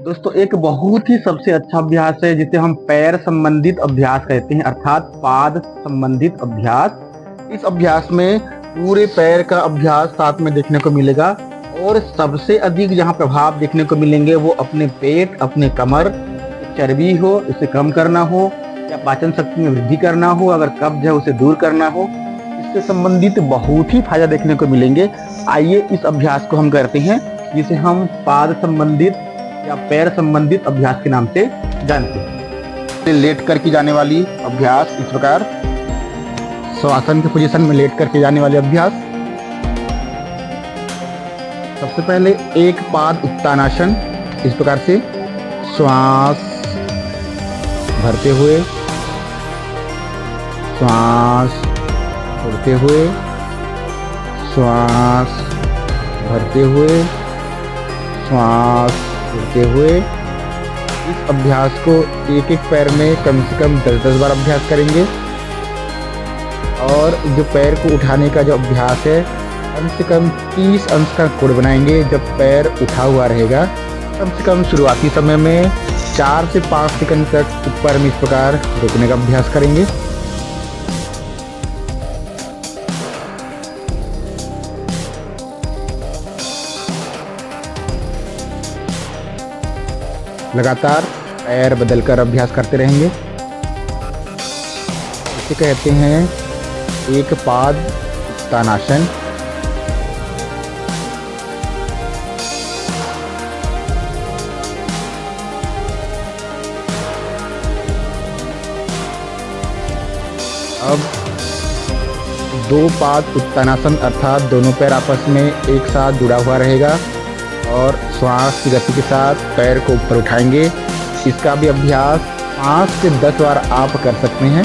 दोस्तों एक बहुत ही सबसे अच्छा अभ्यास है जिसे हम पैर संबंधित अभ्यास कहते हैं अर्थात पाद संबंधित अभ्यास। इस अभ्यास में पूरे पैर का अभ्यास साथ में देखने को मिलेगा और सबसे अधिक जहां प्रभाव देखने को मिलेंगे वो अपने पेट, अपने कमर, चर्बी हो इसे कम करना हो या पाचन शक्ति में वृद्धि करना हो, अगर कब्ज है उसे दूर करना हो, इससे संबंधित बहुत ही फायदा देखने को मिलेंगे। आइए इस अभ्यास को हम करते हैं जिसे हम पाद संबंधित या पैर संबंधित अभ्यास के नाम से जानते हैं। लेट कर की जाने वाली अभ्यास इस प्रकार, श्वासन की पोजीशन में लेट करके जाने वाले अभ्यास। सबसे पहले एक पाद उत्तानासन, इस प्रकार से श्वास भरते हुए, श्वास छोड़ते हुए, श्वास भरते हुए, श्वास छोड़ते हुए। इस अभ्यास को एक एक पैर में कम से कम 10-10 बार अभ्यास करेंगे। और जो पैर को उठाने का जो अभ्यास है कम से कम 30 अंश का कोण बनाएंगे। जब पैर उठा हुआ रहेगा कम से कम शुरुआती समय में 4 से 5 सेकंड तक ऊपर में इस प्रकार रुकने का अभ्यास करेंगे। लगातार पैर बदलकर अभ्यास करते रहेंगे। इसे कहते हैं एक पाद उत्तानासन। अब दो पाद उत्तानासन अर्थात दोनों पैर आपस में एक साथ जुड़ा हुआ रहेगा और श्वास की गति के साथ पैर को ऊपर उठाएंगे। इसका भी अभ्यास 5 से 10 बार आप कर सकते हैं।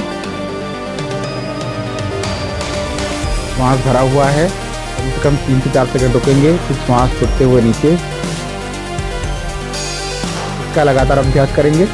श्वास भरा हुआ है, कम से कम 3 से 4 सेकंड रुकेंगे, फिर श्वास छोड़ते हुए नीचे। इसका लगातार अभ्यास करेंगे।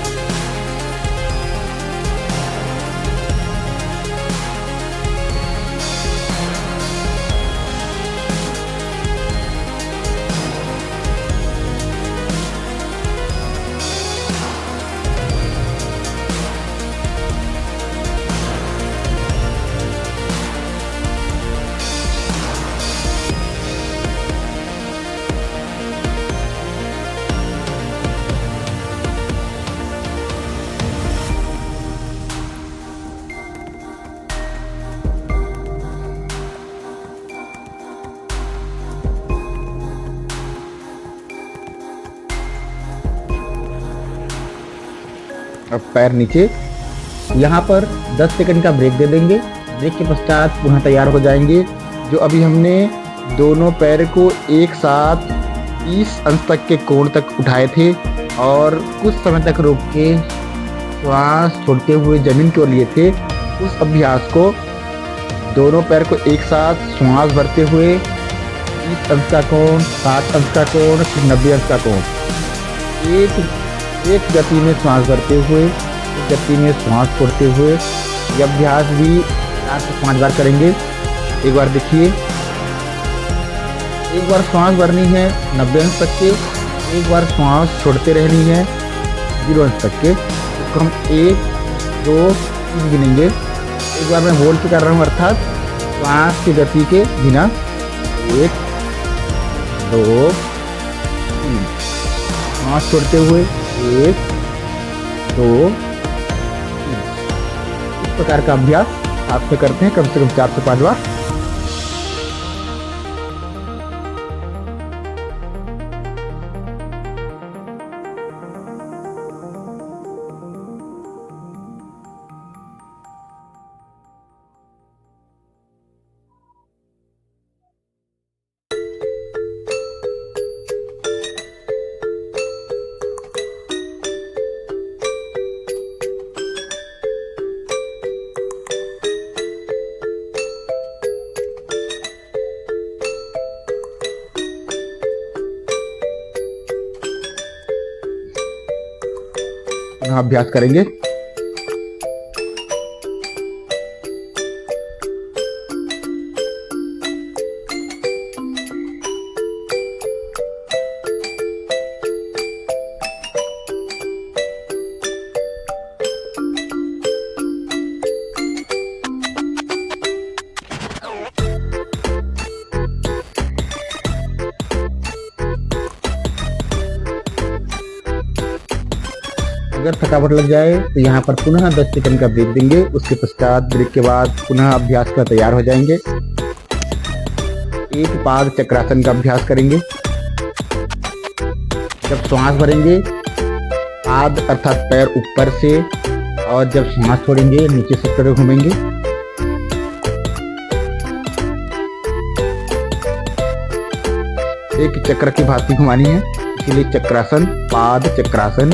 अब पैर नीचे, यहाँ पर 10 सेकंड का ब्रेक दे देंगे। ब्रेक के पश्चात पुनः तैयार हो जाएंगे। जो अभी हमने दोनों पैर को एक साथ 30 अंश तक के कोण तक उठाए थे और कुछ समय तक रोक के श्वास छोड़ते हुए जमीन की ओर लिए थे, उस अभ्यास को दोनों पैर को एक साथ श्वास भरते हुए 30 अंश का कोण, 60 अंश का कोण, 90 अंश का कोण, एक गति में श्वास भरते हुए, एक गति में श्वास छोड़ते हुए यह अभ्यास भी 4 से 5 बार करेंगे। एक बार देखिए, एक बार श्वास भरनी है 90 अंश तक के, एक बार श्वास छोड़ते रहनी है 0 अंश तक के। इसको हम 1, 2, 3 गिनेंगे। एक बार मैं होल्ड से कर रहा हूँ अर्थात श्वास की गति के बिना। 1, 2, 3, श्वास छोड़ते हुए 1, 2, 3। इस प्रकार का अभ्यास हाथ में करते हैं कम से कम 4 से 5 बार। यहाँ अभ्यास करेंगे। अगर थकावट लग जाए तो यहाँ पर पुनः 10 सेकंड का ब्रेक देंगे। उसके पश्चात ब्रेक के बाद पुनः अभ्यास का तैयार हो जाएंगे। एक पाद चक्रासन का अभ्यास करेंगे। जब श्वास भरेंगे पाद अर्थात पैर ऊपर से, और जब श्वास छोड़ेंगे नीचे से तरफ घूमेंगे। एक चक्र की भांति घुमानी है, इसीलिए चक्रासन, पाद चक्रासन।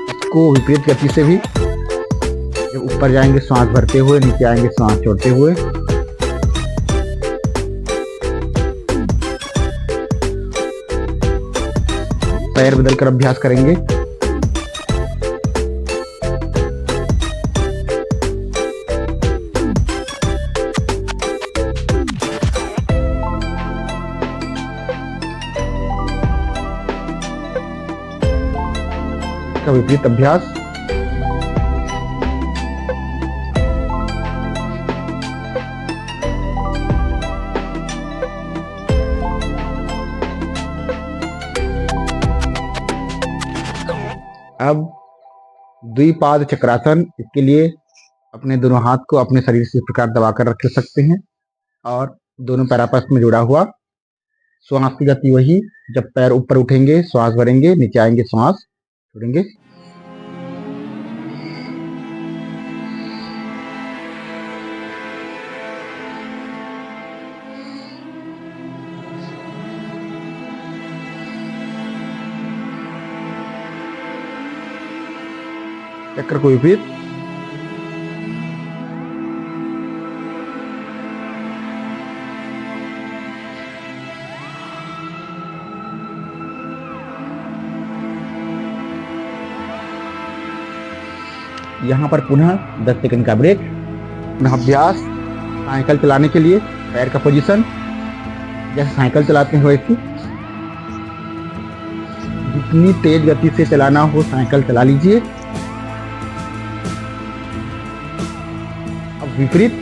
इसको विपरीत गति से भी, जब ऊपर जाएंगे श्वास भरते हुए, नीचे आएंगे श्वास छोड़ते हुए। पैर बदलकर अभ्यास करेंगे। का विपरीत अभ्यास। अब द्विपाद चक्रासन। इसके लिए अपने दोनों हाथ को अपने शरीर से इस प्रकार दबाकर रख सकते हैं और दोनों पैर आपस में जुड़ा हुआ। श्वास की गति वही, जब पैर ऊपर उठेंगे श्वास भरेंगे, नीचे आएंगे श्वास छोड़ेंगे। चक्र को विपरीत। यहाँ पर पुनः 10 सेकंड का ब्रेक। पुनः अभ्यास। साइकिल चलाने के लिए पैर का पोजीशन जैसे साइकिल चलाते हैं वैसी, जितनी तेज गति से चलाना हो साइकिल चला लीजिए। अब विपरीत।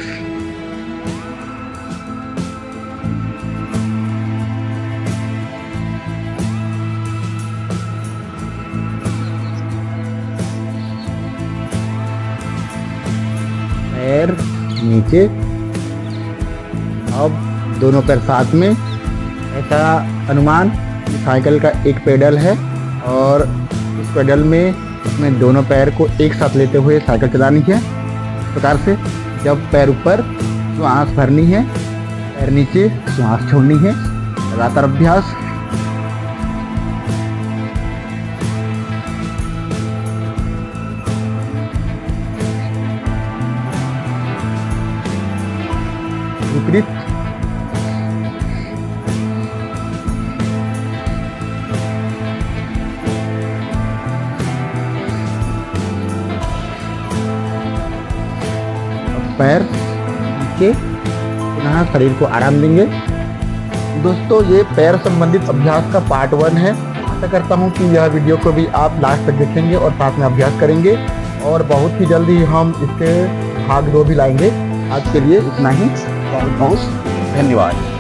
पैर नीचे। अब दोनों पैर साथ में। ऐसा अनुमान कि साइकिल का एक पेडल है और इस पेडल में इसमें दोनों पैर को एक साथ लेते हुए साइकिल चलानी है। इस प्रकार से जब पैर ऊपर श्वास भरनी है, पैर नीचे श्वास छोड़नी है। लगातार अभ्यास। विपरीत। पैर नीचे, पुनः शरीर को आराम देंगे। दोस्तों, ये पैर संबंधित अभ्यास का पार्ट 1 है। आशा करता हूँ कि यह वीडियो को भी आप लास्ट तक देखेंगे और साथ में अभ्यास करेंगे, और बहुत ही जल्दी हम इसके भाग 2 भी लाएंगे। आज के लिए इतना ही। बहुत बहुत धन्यवाद।